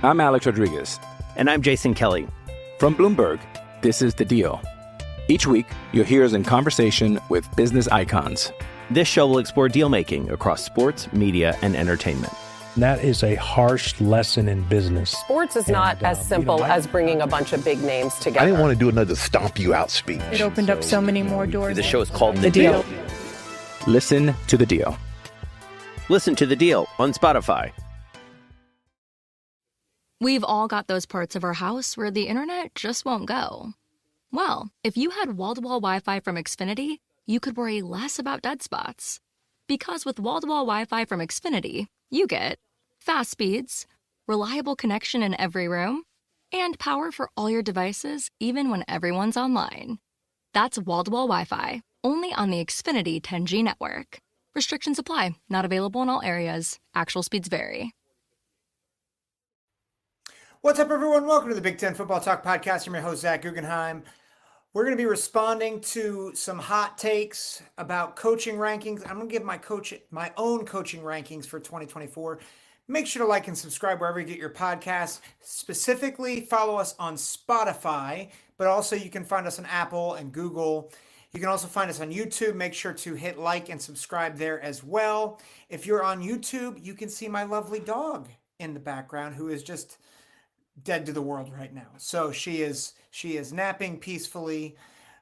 I'm Alex Rodriguez. And I'm Jason Kelly. From Bloomberg, this is The Deal. Each week, you'll hear us in conversation with business icons. This show will explore deal-making across sports, media, and entertainment. That is a harsh lesson in business. Sports is not as simple as bringing a bunch of big names together. I didn't want to do another stomp you out speech. It opened up so many more doors. The show is called The Deal. Listen to The Deal. Listen to The Deal on Spotify. We've all got those parts of our house where the internet just won't go. Well, if you had wall-to-wall Wi-Fi from Xfinity, you could worry less about dead spots. Because with wall-to-wall Wi-Fi from Xfinity, you get fast speeds, reliable connection in every room, and power for all your devices even when everyone's online. That's wall-to-wall Wi-Fi, only on the Xfinity 10G network. Restrictions apply. Not available in all areas. Actual speeds vary. What's up, everyone? Welcome to the Big Ten Football Talk Podcast. I'm your host, Zach Guggenheim. We're going to be responding to some hot takes about coaching rankings. I'm going to give my own coaching rankings for 2024. Make sure to like and subscribe wherever you get your podcasts. Specifically, follow us on Spotify, but also you can find us on Apple and Google. You can also find us on YouTube. Make sure to hit like and subscribe there as well. If you're on YouTube, you can see my lovely dog in the background who is just dead to the world right now. So she is napping peacefully,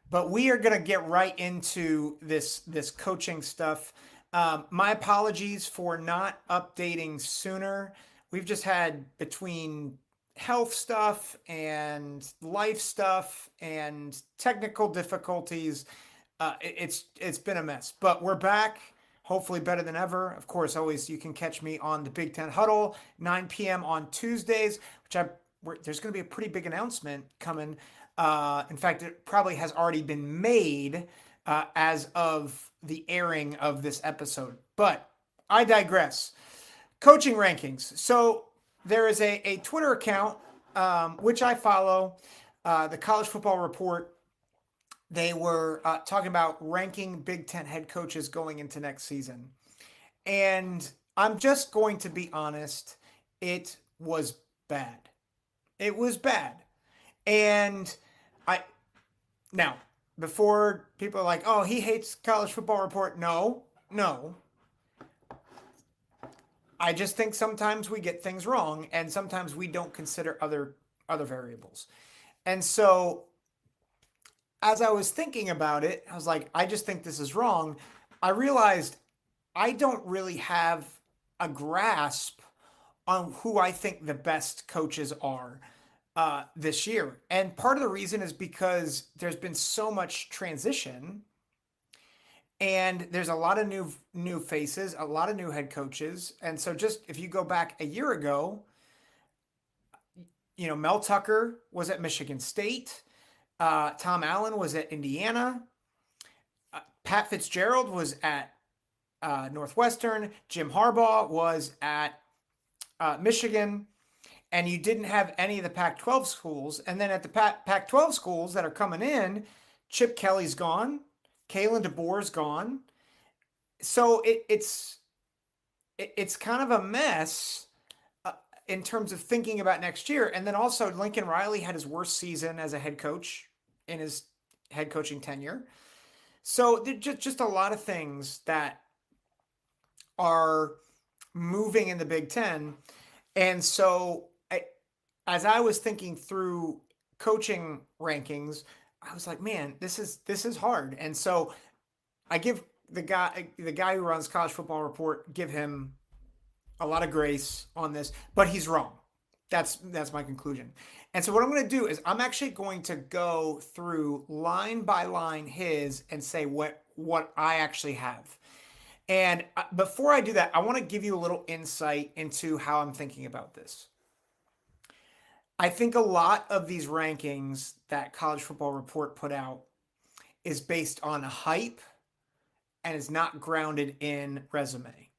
but we are going to get right into this coaching stuff. My apologies for not updating sooner. We've just had between health stuff and life stuff and technical difficulties. It's been a mess, but we're back. Hopefully better than ever. Of course, always you can catch me on the Big Ten Huddle, 9 p.m. on Tuesdays, there's going to be a pretty big announcement coming. In fact, it probably has already been made as of the airing of this episode. But I digress. Coaching rankings. So there is a Twitter account, which I follow, the College Football Report. They were talking about ranking Big Ten head coaches going into next season. And I'm just going to be honest, it was bad. It was bad. And now, before people are like, oh, he hates College Football Report. No. I just think sometimes we get things wrong and sometimes we don't consider other variables. And so as I was thinking about it, I was like, I just think this is wrong. I realized I don't really have a grasp on who I think the best coaches are this year. And part of the reason is because there's been so much transition and there's a lot of new faces, a lot of new head coaches. And so just if you go back a year ago, Mel Tucker was at Michigan State. Tom Allen was at Indiana. Pat Fitzgerald was at Northwestern. Jim Harbaugh was at Michigan. And you didn't have any of the Pac-12 schools. And then at the Pac-12 schools that are coming in, Chip Kelly's gone. Kalen DeBoer's gone. So it's kind of a mess in terms of thinking about next year. And then also Lincoln Riley had his worst season as a head coach in his head coaching tenure. So there's just a lot of things that are moving in the Big Ten. And so as I was thinking through coaching rankings, I was like, man, this is hard. And so I give the guy who runs College Football Report, give him a lot of grace on this, but he's wrong. That's my conclusion. And so what I'm going to do is I'm actually going to go through line by line his and say what I actually have. And before I do that, I want to give you a little insight into how I'm thinking about this. I think a lot of these rankings that College Football Report put out is based on hype and is not grounded in resume.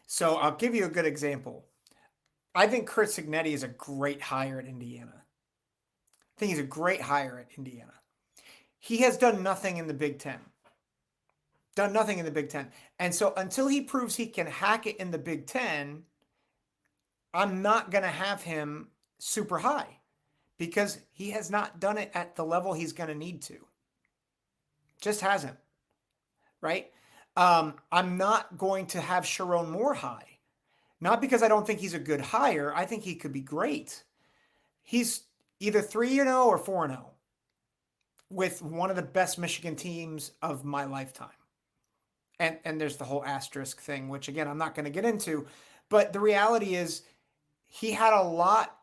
So I'll give you a good example. I think Curt Cignetti is a great hire at Indiana. I think he's a great hire at Indiana. He has done nothing in the Big Ten. And so until he proves he can hack it in the Big Ten, I'm not going to have him super high because he has not done it at the level he's going to need to. Just hasn't, right? I'm not going to have Sherrone more high. Not because I don't think he's a good hire. I think he could be great. He's either 3-0 or 4-0 with one of the best Michigan teams of my lifetime. And there's the whole asterisk thing, which again, I'm not going to get into. But the reality is he had a lot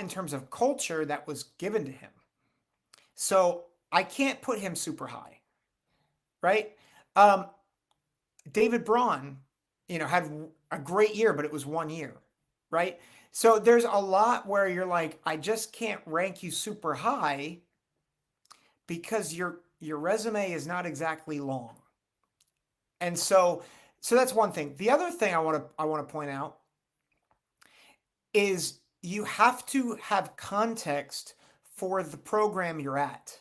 in terms of culture that was given to him. So I can't put him super high, right? David Braun, had a great year, but it was 1 year, right? So there's a lot where you're like, I just can't rank you super high because your resume is not exactly long. And so that's one thing. The other thing I want to point out is you have to have context for the program you're at.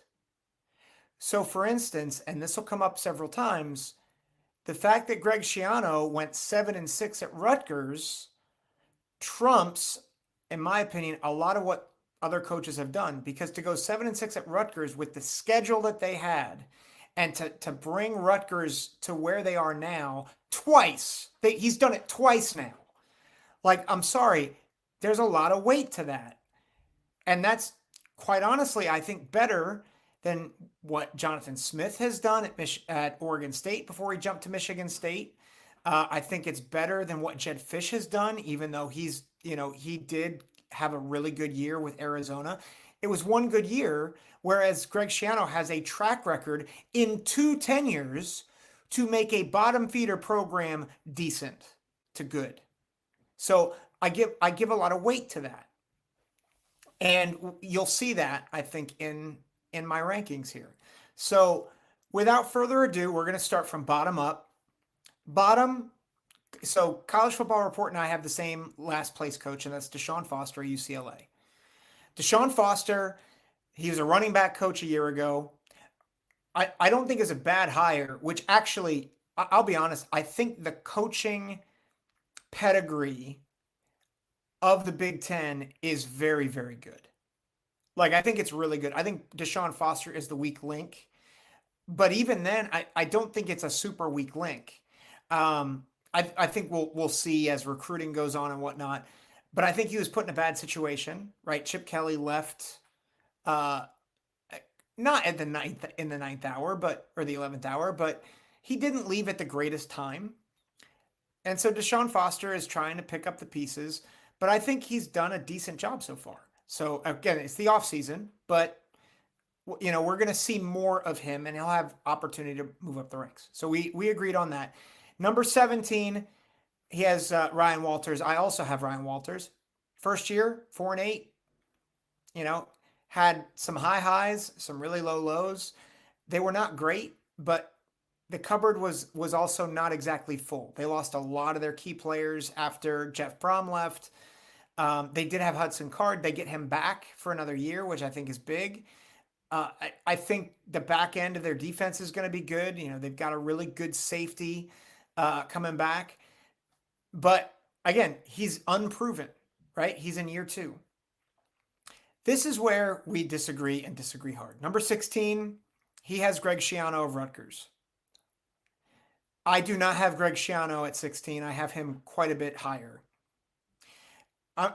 So for instance, and this will come up several times, the fact that Greg Schiano went 7-6 at Rutgers trumps, in my opinion, a lot of what other coaches have done, because to go 7-6 at Rutgers with the schedule that they had and to bring Rutgers to where they are now twice, he's done it twice now. Like, I'm sorry, there's a lot of weight to that. And that's quite honestly, I think, better than what Jonathan Smith has done at Oregon State before he jumped to Michigan State. I think it's better than what Jedd Fisch has done, even though he did have a really good year with Arizona. It was one good year, whereas Greg Schiano has a track record in 2 tenures to make a bottom feeder program decent to good. So I give a lot of weight to that. And you'll see that, I think, in my rankings here. So without further ado, we're going to start from bottom up. So College Football Report and I have the same last place coach, and that's Deshaun Foster at UCLA. Deshaun Foster, he was a running back coach a year ago. I don't think is a bad hire, which actually, I'll be honest, I think the coaching pedigree of the Big Ten is very, very good. Like, I think it's really good. I think Deshaun Foster is the weak link. But even then, I don't think it's a super weak link. I think we'll see as recruiting goes on and whatnot. But I think he was put in a bad situation, right? Chip Kelly left not at the ninth hour, or the 11th hour, but he didn't leave at the greatest time. And so Deshaun Foster is trying to pick up the pieces, but I think he's done a decent job so far. So again, it's the offseason, but we're going to see more of him and he'll have opportunity to move up the ranks. So we agreed on that. Number 17, he has Ryan Walters. I also have Ryan Walters. First year, 4-8, had some high highs, some really low lows. They were not great, but the cupboard was also not exactly full. They lost a lot of their key players after Jeff Brom left. They did have Hudson Card. They get him back for another year, which I think is big. I think the back end of their defense is going to be good. They've got a really good safety coming back. But again, he's unproven, right? He's in year 2. This is where we disagree and disagree hard. Number 16, he has Greg Schiano of Rutgers. I do not have Greg Schiano at 16. I have him quite a bit higher.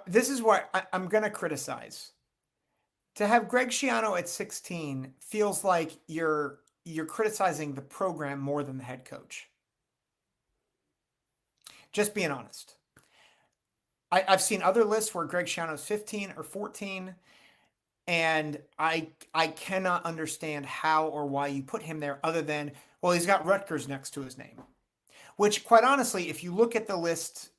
This is what I'm going to criticize. To have Greg Schiano at 16 feels like you're criticizing the program more than the head coach. Just being honest. I've seen other lists where Greg Schiano's 15 or 14, and I cannot understand how or why you put him there other than, well, he's got Rutgers next to his name. Which, quite honestly, if you look at the list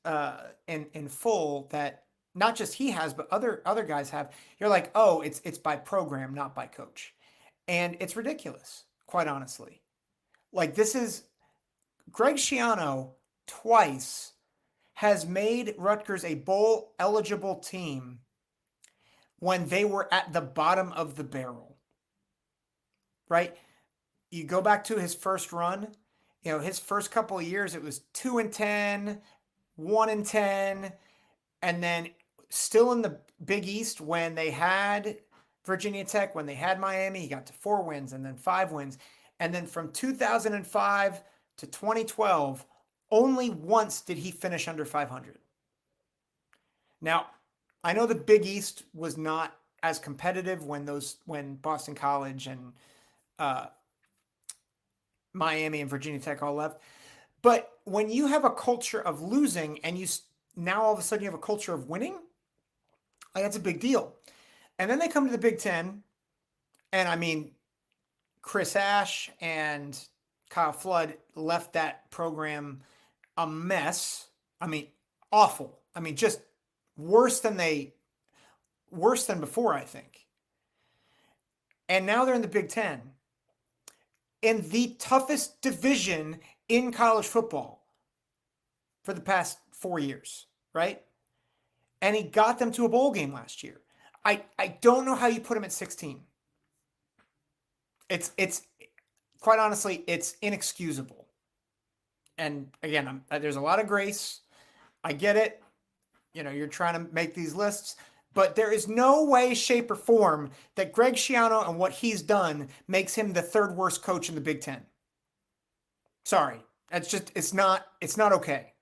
in full that not just he has, but other guys have, you're like, oh, it's by program, not by coach. And it's ridiculous, quite honestly. Like, this is Greg Schiano twice has made Rutgers a bowl eligible team when they were at the bottom of the barrel, right? You go back to his first run, his first couple of years, it was 2-10, 1-10, And then still in the Big East, when they had Virginia Tech, when they had Miami, he got to 4 wins and then 5 wins. And then from 2005 to 2012, only once did he finish under 500. Now, I know the Big East was not as competitive when Boston College and Miami and Virginia Tech all left. But when you have a culture of losing and now all of a sudden you have a culture of winning, like, that's a big deal. And then they come to the Big Ten, and I mean, Chris Ash and Kyle Flood left that program a mess. I mean, awful. I mean, just worse than before, I think. And now they're in the Big Ten, in the toughest division in college football for the past 4 years, right? And he got them to a bowl game last year. I don't know how you put him at 16. It's quite honestly, it's inexcusable. And again, there's a lot of grace. I get it. You know, you're trying to make these lists, but there is no way, shape, or form that Greg Schiano and what he's done makes him the 3rd worst coach in the Big Ten. Sorry. It's not okay.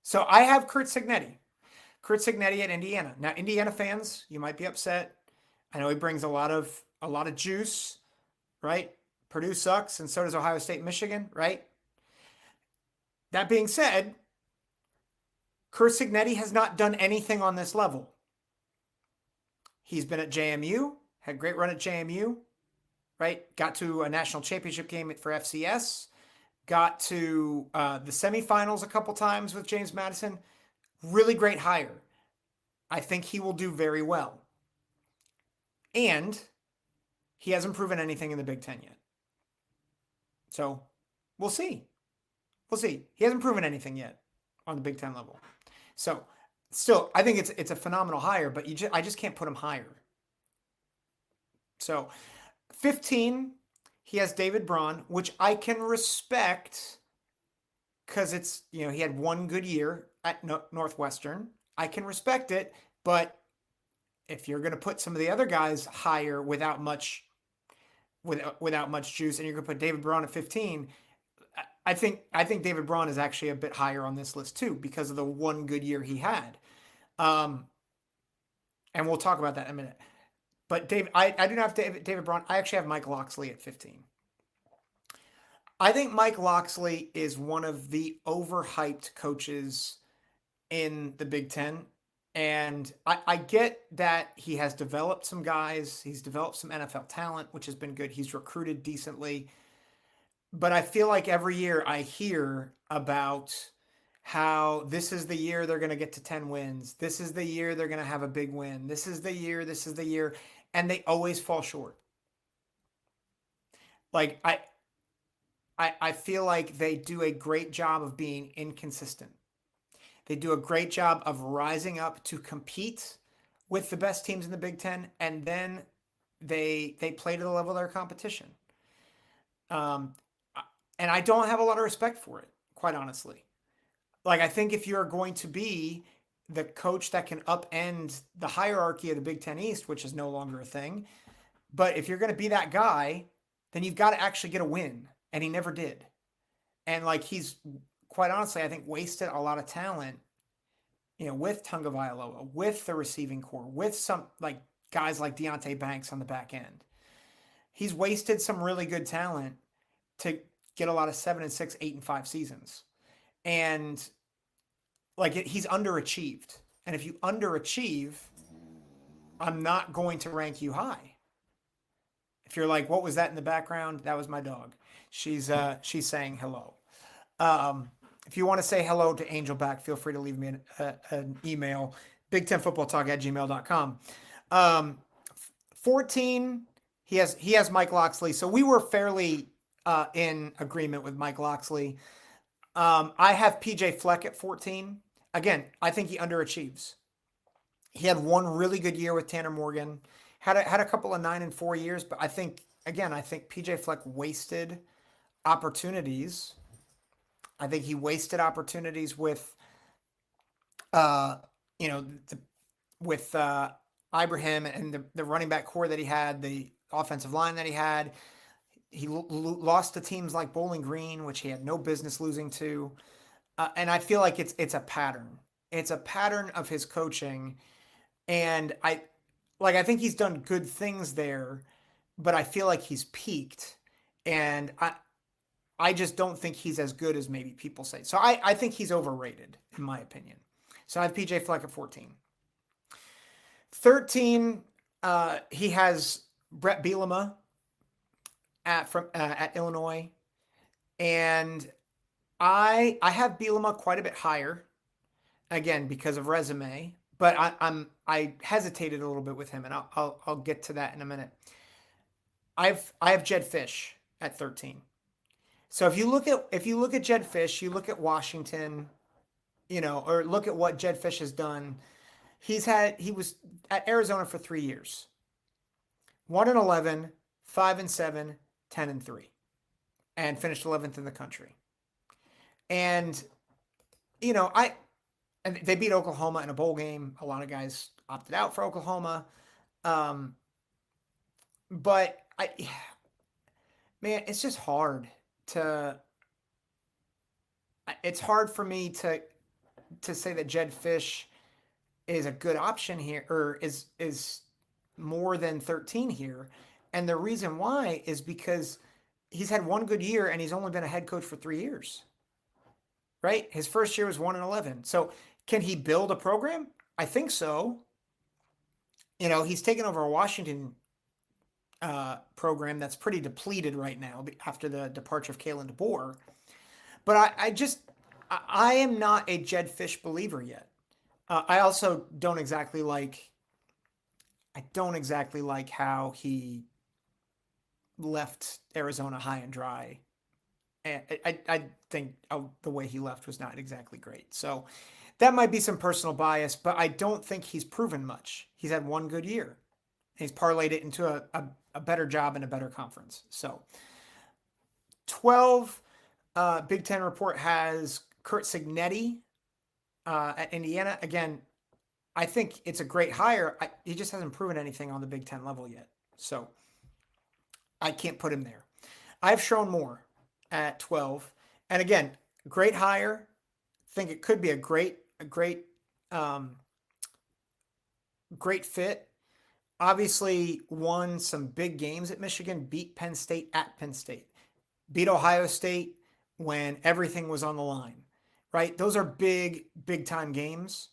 So I have Curt Cignetti at Indiana. Now, Indiana fans, you might be upset. I know he brings a lot of juice, right? Purdue sucks, and so does Ohio State and Michigan, right? That being said, Curt Cignetti has not done anything on this level. He's been at JMU, had a great run at JMU, right? Got to a national championship game for FCS, got to the semifinals a couple times with James Madison. Really great hire. I think he will do very well. And he hasn't proven anything in the Big Ten yet. So we'll see. He hasn't proven anything yet on the Big Ten level. So still, I think it's a phenomenal hire, but I just can't put him higher. So 15, he has David Braun, which I can respect because it's, you know, he had one good year at Northwestern. I can respect it, but if you're going to put some of the other guys higher without much juice, and you're going to put David Braun at 15, I think David Braun is actually a bit higher on this list too because of the one good year he had. And we'll talk about that in a minute. But I do not have David Braun. I actually have Mike Locksley at 15. I think Mike Locksley is one of the overhyped coaches in the Big Ten. And I get that he has developed some guys. He's developed some NFL talent, which has been good. He's recruited decently. But I feel like every year I hear about how this is the year they're going to get to 10 wins. This is the year they're going to have a big win. This is the year. And they always fall short. Like, I feel like they do a great job of being inconsistent. They do a great job of rising up to compete with the best teams in the Big Ten, and then they play to the level of their competition. And I don't have a lot of respect for it, quite honestly. Like, I think if you're going to be the coach that can upend the hierarchy of the Big Ten East, which is no longer a thing, but if you're going to be that guy, then you've got to actually get a win. And he never did. And like, he's quite honestly, I think, wasted a lot of talent, you know, with Tagovailoa, with the receiving core, with some like guys like Deonte Banks on the back end. He's wasted some really good talent to get a lot of 7-6, 8-5 seasons. And like, he's underachieved. And if you underachieve, I'm not going to rank you high. If you're like, what was that in the background? That was my dog. She's saying hello. If you want to say hello to Angel back, feel free to leave me an email, big10footballtalk@gmail.com. 14, he has Mike Locksley. So we were fairly in agreement with Mike Locksley. I have PJ Fleck at 14. Again, I think he underachieves. He had one really good year with Tanner Morgan, had a couple of 9 and 4 years, but I think PJ Fleck wasted opportunities. I think he wasted opportunities with, with Ibrahim and the running back core that he had, the offensive line that he had. He lost to teams like Bowling Green, which he had no business losing to. And I feel like it's a pattern. It's a pattern of his coaching. And I think he's done good things there, but I feel like he's peaked. And I just don't think he's as good as maybe people say. So I think he's overrated, in my opinion. So I have PJ Fleck at 14. 13, he has Bret Bielema at Illinois. And I have Bielema quite a bit higher, again, because of resume, but I hesitated a little bit with him, and I'll get to that in a minute. I have Jedd Fisch at 13. So if you look at Jedd Fisch, you look at Washington, or look at what Jedd Fisch has done. He was at Arizona for 3 years. 1-11, 5-7, 10-3, and finished 11th in the country. And and they beat Oklahoma in a bowl game. A lot of guys opted out for Oklahoma. But it's just hard it's hard for me to say that Jedd Fisch is a good option here, or is more than 13 here. And the reason why is because he's had one good year and he's only been a head coach for 3 years, right? His first year was 1-11. So can he build a program? I think so. He's taken over a Washington program that's pretty depleted right now after the departure of Kalen DeBoer. But I am not a Jedd Fisch believer yet. I also don't exactly like how he left Arizona high and dry. And I think the way he left was not exactly great. So that might be some personal bias, but I don't think he's proven much. He's had one good year. He's parlayed it into a better job in a better conference. So 12, Big Ten report has Curt Cignetti at Indiana. Again, I think it's a great hire. He just hasn't proven anything on the Big Ten level yet. So I can't put him there. I have Sherrone more at 12. And again, great hire. Think it could be a great fit. Obviously won some big games at Michigan, beat Penn State at Penn State, beat Ohio State when everything was on the line, right? Those are big time games.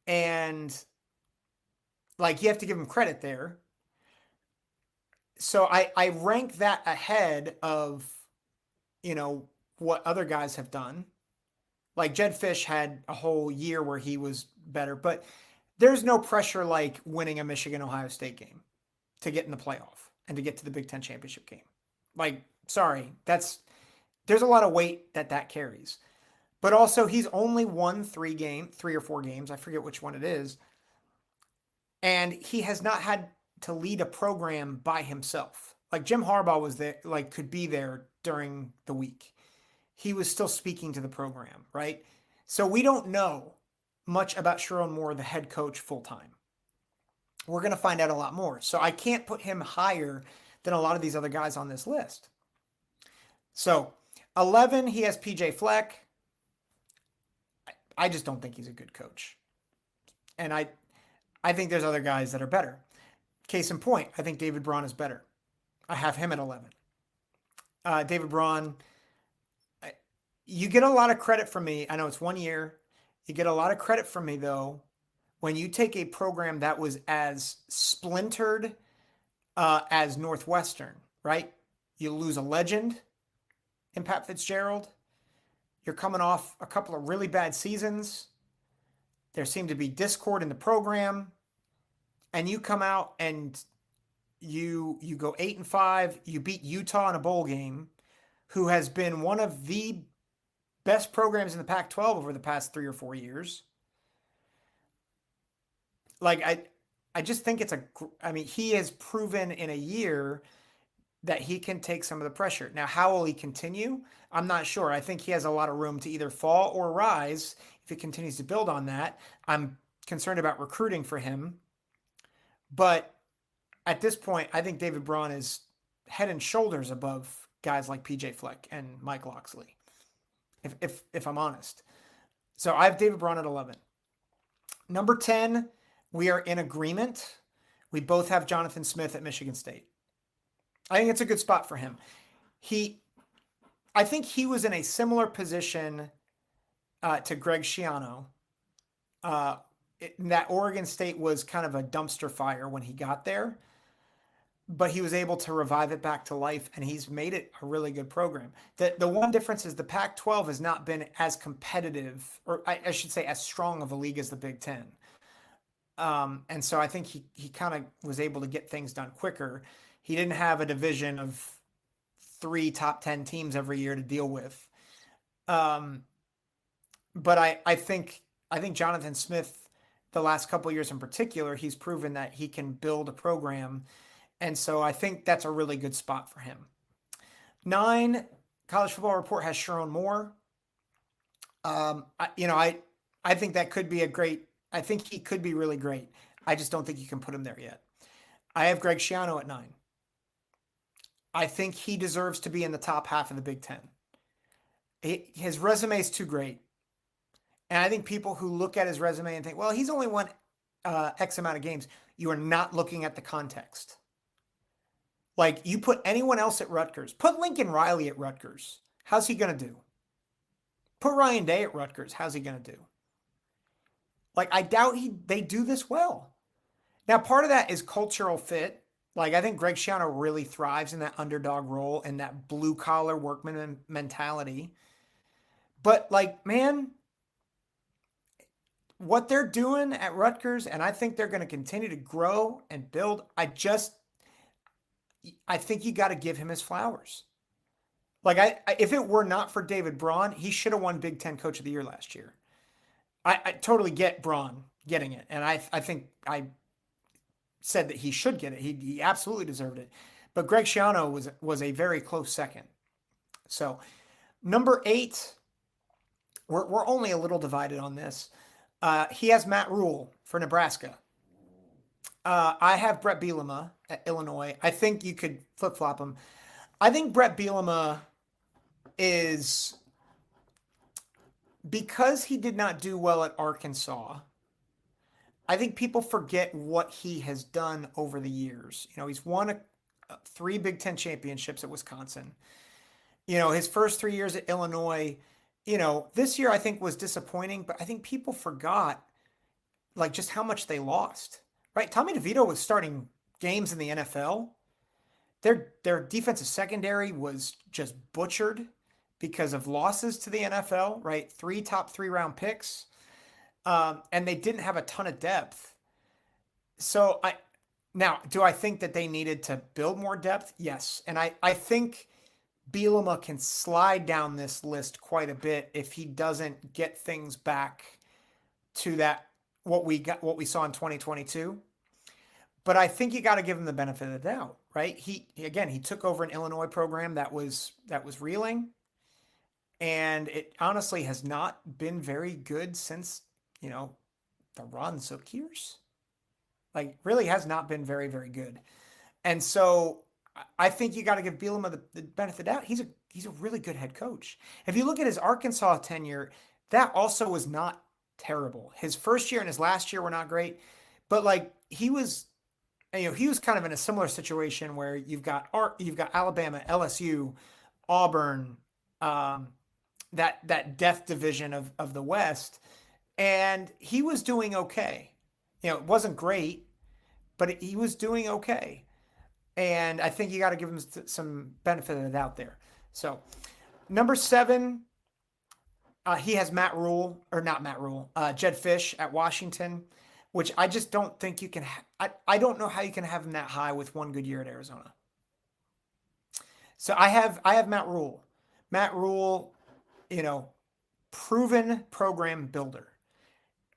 And you have to give him credit there. So I rank that ahead of, what other guys have done. Like Jedd Fisch had a whole year where he was better, but there's no pressure like winning a Michigan-Ohio State game to get in the playoff and to get to the Big Ten championship game. Sorry, there's a lot of weight that carries. But also he's only won 3 or 4 games. I forget which one it is. And he has not had to lead a program by himself. Like Jim Harbaugh was there, could be there during the week. He was still speaking to the program, right? So we don't know much about Sherrone Moore, the head coach, full-time. We're going to find out a lot more. So I can't put him higher than a lot of these other guys on this list. So 11, he has PJ Fleck. I just don't think he's a good coach. And I think there's other guys that are better. Case in point, I think David Braun is better. I have him at 11. David Braun, you get a lot of credit from me. I know it's 1 year. You get a lot of credit from me, though, when you take a program that was as splintered as Northwestern, right? You lose a legend in Pat Fitzgerald. You're coming off a couple of really bad seasons. There seemed to be discord in the program. And you come out and you go 8-5. You beat Utah in a bowl game, who has been one of the best programs in the Pac-12 over the past 3 or 4 years. I just think he has proven in a year that he can take some of the pressure. Now, how will he continue? I'm not sure. I think he has a lot of room to either fall or rise if he continues to build on that. I'm concerned about recruiting for him. But at this point, I think David Braun is head and shoulders above guys like PJ Fleck and Mike Locksley, if I'm honest. So I have David Braun at 11. Number 10, we are in agreement. We both have Jonathan Smith at Michigan State. I think it's a good spot for him. I think he was in a similar position to Greg Schiano. That Oregon State was kind of a dumpster fire when he got there, but he was able to revive it back to life, and he's made it a really good program. The one difference is the Pac-12 has not been as competitive, or I should say as strong of a league as the Big Ten. And so I think he kind of was able to get things done quicker. He didn't have a division of 3 top 10 teams every year to deal with. But I think Jonathan Smith, the last couple of years in particular, he's proven that he can build a program. And so I think that's a really good spot for him. 9, College Football Report has Sherrone Moore. I think that could be I think he could be really great. I just don't think you can put him there yet. I have Greg Schiano at 9. I think he deserves to be in the top half of the Big Ten. His resume is too great. And I think people who look at his resume and think, well, he's only won X amount of games. You are not looking at the context. Like, you put anyone else at Rutgers. Put Lincoln Riley at Rutgers. How's he going to do? Put Ryan Day at Rutgers. How's he going to do? Like, I doubt they do this well. Now, part of that is cultural fit. Like, I think Greg Schiano really thrives in that underdog role and that blue-collar workman mentality. But, like, man, what they're doing at Rutgers, and I think they're going to continue to grow and build, I think you got to give him his flowers. Like, if it were not for David Braun, he should have won Big Ten Coach of the Year last year. I totally get Braun getting it, and I think I said that he should get it. He absolutely deserved it. But Greg Schiano was a very close second. So, number 8, we're only a little divided on this. He has Matt Rhule for Nebraska. I have Bret Bielema at Illinois. I think you could flip-flop him. I think Bret Bielema is, because he did not do well at Arkansas, I think people forget what he has done over the years. You know, he's won 3 Big Ten championships at Wisconsin. You know, his first 3 years at Illinois, you know, this year I think was disappointing, but I think people forgot, like, just how much they lost, right? Tommy DeVito was starting games in the NFL. Their defensive secondary was just butchered because of losses to the NFL, right? 3 top 3 round picks. And they didn't have a ton of depth. So do I think that they needed to build more depth? Yes. And I think Bielema can slide down this list quite a bit if he doesn't get things back to what we saw in 2022. But I think you got to give him the benefit of the doubt, right? He took over an Illinois program that was reeling, and it honestly has not been very good since, you know, the Ron Zook years. Like, really has not been very, very good. And so I think you got to give Bielema the benefit of the doubt. He's a really good head coach. If you look at his Arkansas tenure, that also was not terrible. His first year and his last year were not great, but like he was kind of in a similar situation where you've got Alabama, LSU, Auburn, that death division of the West, and he was doing okay. You know, it wasn't great, but he was doing okay. And I think you got to give him some benefit of the doubt there. So, number 7, he has Jedd Fisch at Washington, which I just don't think you can. I don't know how you can have him that high with one good year at Arizona. So I have Matt Rhule. Matt Rhule, you know, proven program builder.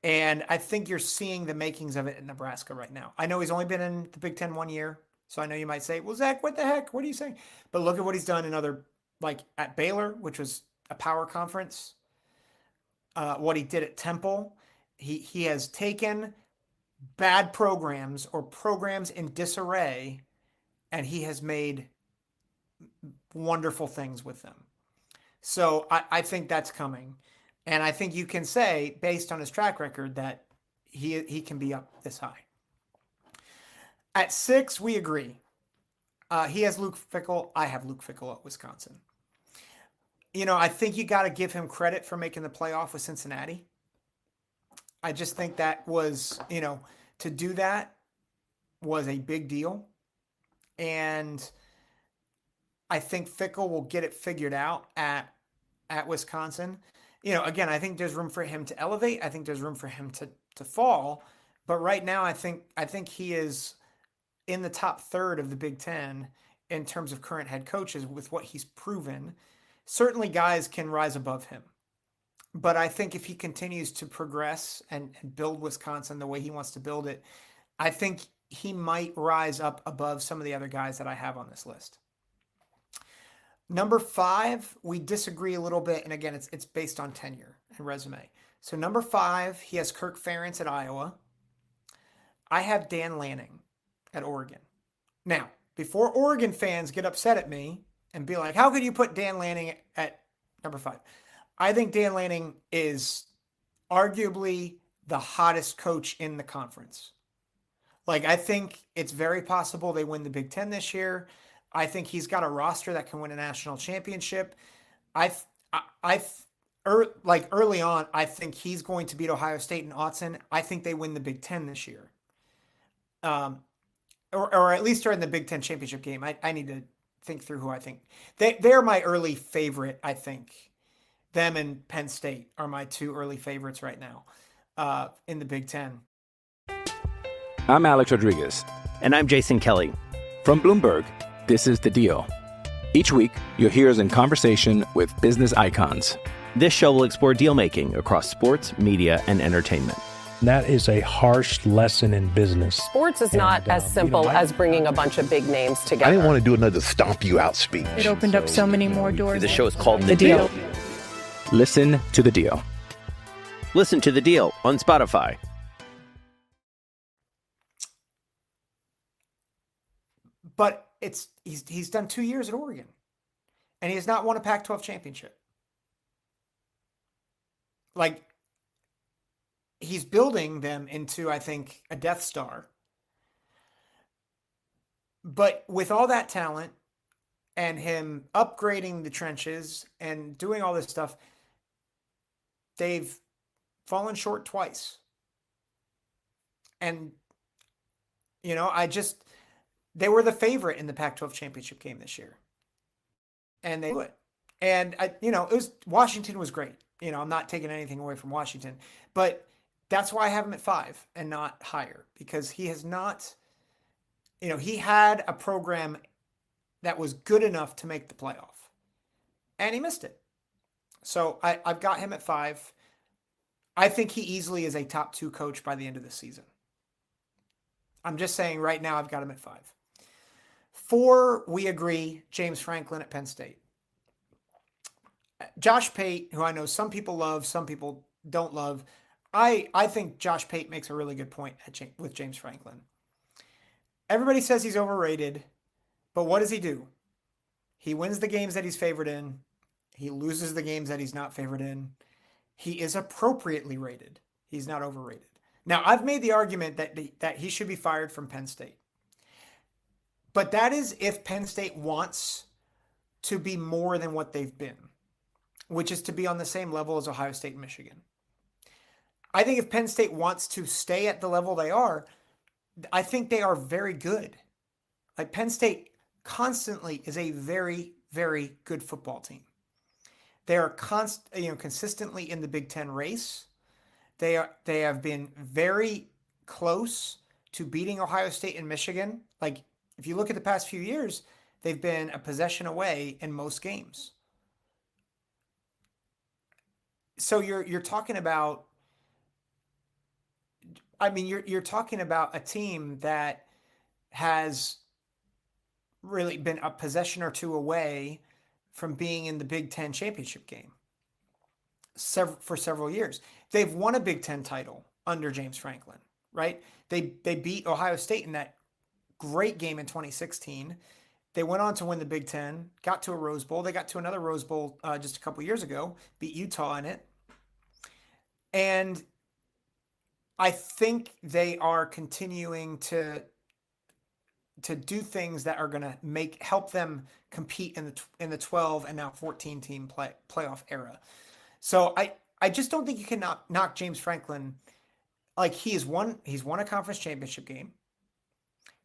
And I think you're seeing the makings of it in Nebraska right now. I know he's only been in the Big Ten 1 year. So I know you might say, well, Zach, what the heck? What are you saying? But look at what he's done in other, like at Baylor, which was a power conference. What he did at Temple. He has taken bad programs or programs in disarray, and he has made wonderful things with them. So I think that's coming. And I think you can say, based on his track record, that he can be up this high. At 6, we agree. He has Luke Fickell. I have Luke Fickell at Wisconsin. I think you got to give him credit for making the playoff with Cincinnati. I just think that was, to do that was a big deal. And I think Fickell will get it figured out at Wisconsin. Again, I think there's room for him to elevate. I think there's room for him to fall. But right now, I think he is in the top third of the Big Ten in terms of current head coaches with what he's proven. Certainly guys can rise above him. But I think if he continues to progress and build Wisconsin the way he wants to build it, I think he might rise up above some of the other guys that I have on this list. Number 5, we disagree a little bit. And again, it's based on tenure and resume. So number 5, he has Kirk Ferentz at Iowa. I have Dan Lanning at Oregon. Now, before Oregon fans get upset at me and be like, how could you put Dan Lanning at number 5? I think Dan Lanning is arguably the hottest coach in the conference. I think it's very possible they win the Big Ten this year. I think he's got a roster that can win a national championship. Early on, I think he's going to beat Ohio State and Autzen. I think they win the Big Ten this year. Or at least during the Big Ten championship game. I need to think through who I think. They're my early favorite, I think. Them and Penn State are my 2 early favorites right now in the Big Ten. I'm Alex Rodriguez. And I'm Jason Kelly. From Bloomberg, this is The Deal. Each week, you'll hear us in conversation with business icons. This show will explore deal-making across sports, media, and entertainment. That is a harsh lesson in business. Sports is not as simple as bringing a bunch of big names together. I didn't want to do another stomp you out speech. It opened up so many more doors. The show is called The Deal. Listen to The Deal. Listen to The Deal on Spotify. But he's done 2 years at Oregon, and he has not won a Pac-12 championship. He's building them into, I think, a Death Star. But with all that talent and him upgrading the trenches and doing all this stuff, they've fallen short twice. And, they were the favorite in the Pac-12 championship game this year. And they do it. And, Washington was great. I'm not taking anything away from Washington. But that's why I have him at 5 and not higher. Because he has not, he had a program that was good enough to make the playoff. And he missed it. So I've got him at 5. I think he easily is a top 2 coach by the end of the season. I'm just saying right now I've got him at 5. 4, we agree, James Franklin at Penn State. Josh Pate, who I know some people love, some people don't love. I think Josh Pate makes a really good point with James Franklin. Everybody says he's overrated, but what does he do? He wins the games that he's favored in. He loses the games that he's not favored in. He is appropriately rated. He's not overrated. Now, I've made the argument that he should be fired from Penn State. But that is if Penn State wants to be more than what they've been, which is to be on the same level as Ohio State and Michigan. I think if Penn State wants to stay at the level they are, I think they are very good. Penn State constantly is a very, very good football team. They are consistently in the Big Ten race. They have been very close to beating Ohio State and Michigan. If you look at the past few years, they've been a possession away in most games. So you're talking about, you're talking about a team that has really been a possession or 2 away from being in the Big Ten championship game for several years. They've won a Big Ten title under James Franklin, right? They beat Ohio State in that great game in 2016. They went on to win the Big Ten, got to a Rose Bowl. They got to another Rose Bowl just a couple years ago, beat Utah in it. And I think they are continuing to do things that are going to help them compete in the 12 and now 14 team playoff era. So I just don't think you can knock James Franklin. Like he's won a conference championship game.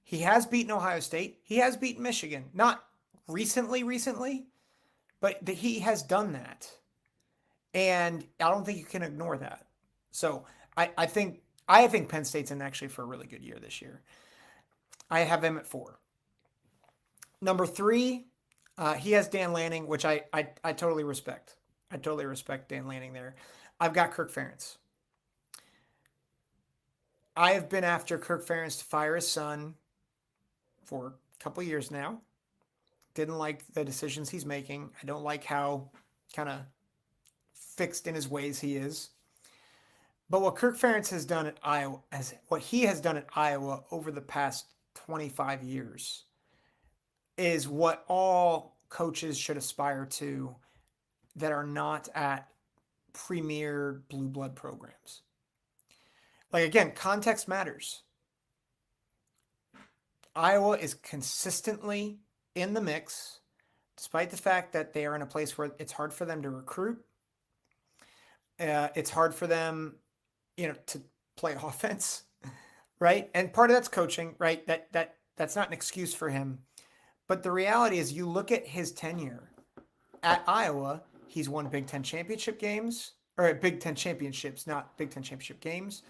He has beaten Ohio State. He has beaten Michigan. Not recently, but he has done that. And I don't think you can ignore that. So I think Penn State's in actually for a really good year this year. I have him at 4. Number 3, he has Dan Lanning, which I totally respect. I totally respect Dan Lanning there. I've got Kirk Ferentz. I have been after Kirk Ferentz to fire his son for a couple years now. Didn't like the decisions he's making. I don't like how kind of fixed in his ways he is. But what Kirk Ferentz has done at Iowa, over the past 25 years is what all coaches should aspire to that are not at premier blue blood programs. Like, again, context matters. Iowa is consistently in the mix, despite the fact that they are in a place where it's hard for them to recruit. It's hard for them, to play offense, right? And part of that's coaching, right? That's not an excuse for him. But the reality is, you look at his tenure at Iowa, he's won Big Ten championship games, or Big Ten championships, not Big Ten championship games.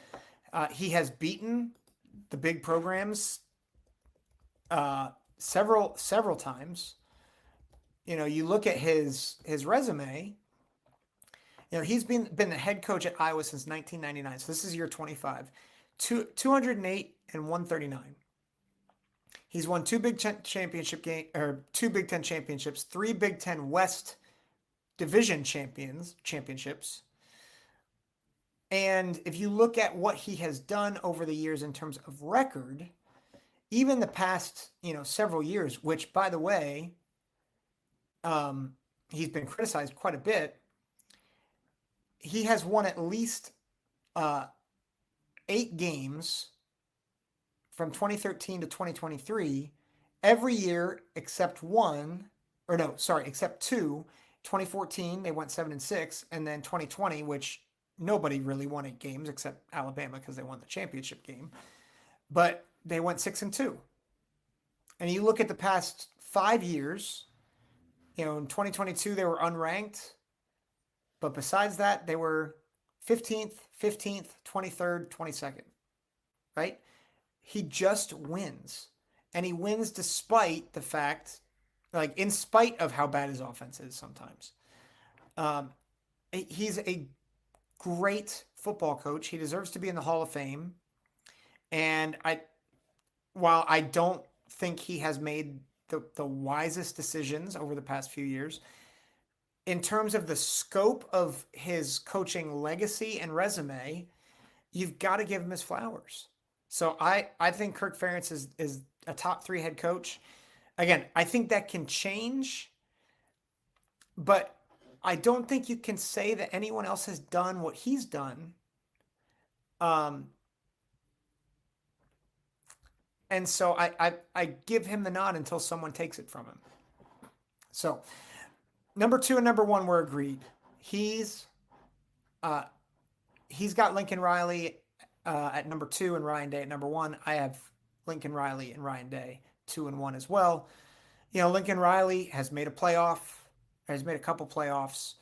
He has beaten the big programs several times. You look at his resume. He's been the head coach at Iowa since 1999. So this is year 25. 208 and 139. He's won 2 Big Ten championship or 2 Big Ten championships, 3 Big Ten West Division championships. And if you look at what he has done over the years in terms of record, even the past, several years, which, by the way, he's been criticized quite a bit. He has won at least 8 games from 2013 to 2023 every year except 2. 2014 they went 7-6, and then 2020, which nobody really won 8 games except Alabama because they won the championship game, but they went 6-2. And you look at the past 5 years, in 2022 they were unranked, but besides that they were 15th, 23rd, 22nd, right? He just wins. And he wins despite the fact, in spite of how bad his offense is sometimes. He's a great football coach. He deserves to be in the Hall of Fame. And while I don't think he has made the wisest decisions over the past few years, in terms of the scope of his coaching legacy and resume, you've got to give him his flowers. So I think Kirk Ferentz is a top 3 head coach. Again, I think that can change, but I don't think you can say that anyone else has done what he's done. And so I give him the nod until someone takes it from him. So number 2 and number 1 were agreed. He's got Lincoln Riley at number 2 and Ryan Day at number 1. I have Lincoln Riley and Ryan Day 2 and 1 as well. Lincoln Riley has made a couple playoffs,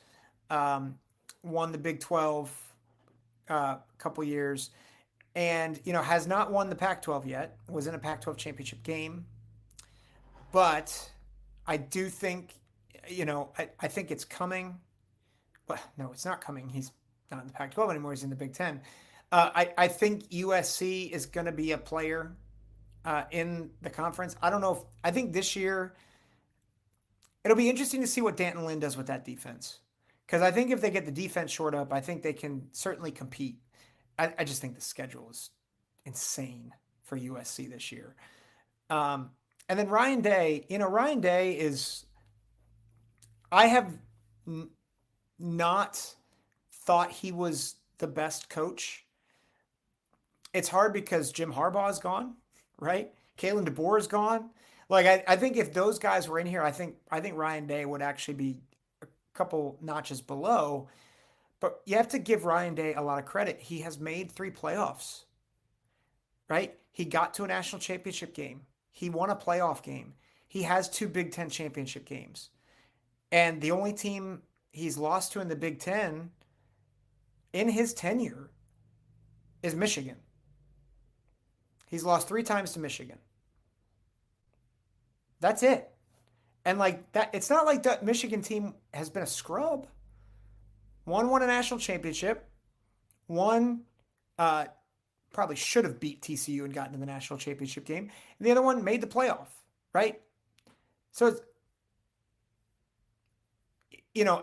won the Big 12 a couple years, and has not won the Pac-12 yet. Was in a Pac-12 championship game, but I do think I think it's coming. Well, no, it's not coming. He's not in the Pac-12 anymore. He's in the Big Ten. I think USC is going to be a player in the conference. I don't know I think this year it'll be interesting to see what Danton Lynn does with that defense. Because I think if they get the defense shored up, I think they can certainly compete. I just think the schedule is insane for USC this year. And then Ryan Day, Ryan Day is, I have not thought he was the best coach. It's hard because Jim Harbaugh is gone, right? Kalen DeBoer is gone. Like, I think if those guys were in here, I think Ryan Day would actually be a couple notches below. But you have to give Ryan Day a lot of credit. He has made 3 playoffs, right? He got to a national championship game. He won a playoff game. He has 2 Big Ten championship games. And the only team he's lost to in the Big Ten in his tenure is Michigan. He's lost 3 times to Michigan. That's it. And like that, it's not like that Michigan team has been a scrub. One won a national championship. One probably should have beat TCU and gotten to the national championship game. And the other one made the playoff, right? So it's,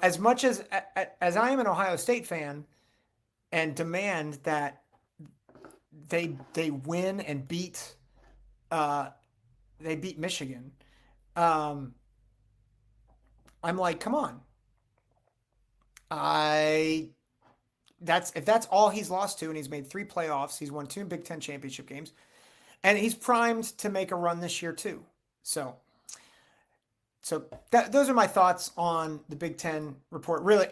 as much as I am an Ohio State fan and demand that they win and beat Michigan, I'm like, come on. If that's all he's lost to, and he's made 3 playoffs, he's won 2 Big Ten championship games, and he's primed to make a run this year too. So those are my thoughts on the Big Ten report. Really,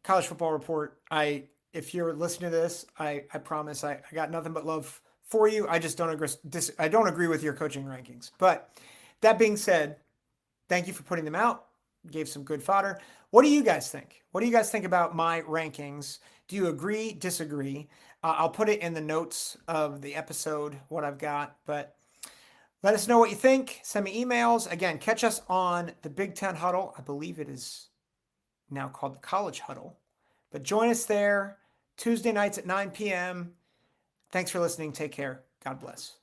college football report. If you're listening to this, I promise I got nothing but love for you. I just don't agree with your coaching rankings. But that being said, thank you for putting them out. Gave some good fodder. What do you guys think? What do you guys think about my rankings? Do you agree, disagree? I'll put it in the notes of the episode, what I've got. But let us know what you think. Send me emails. Again, catch us on the Big Ten Huddle. I believe it is now called the College Huddle. But join us there Tuesday nights at 9 p.m. Thanks for listening. Take care. God bless.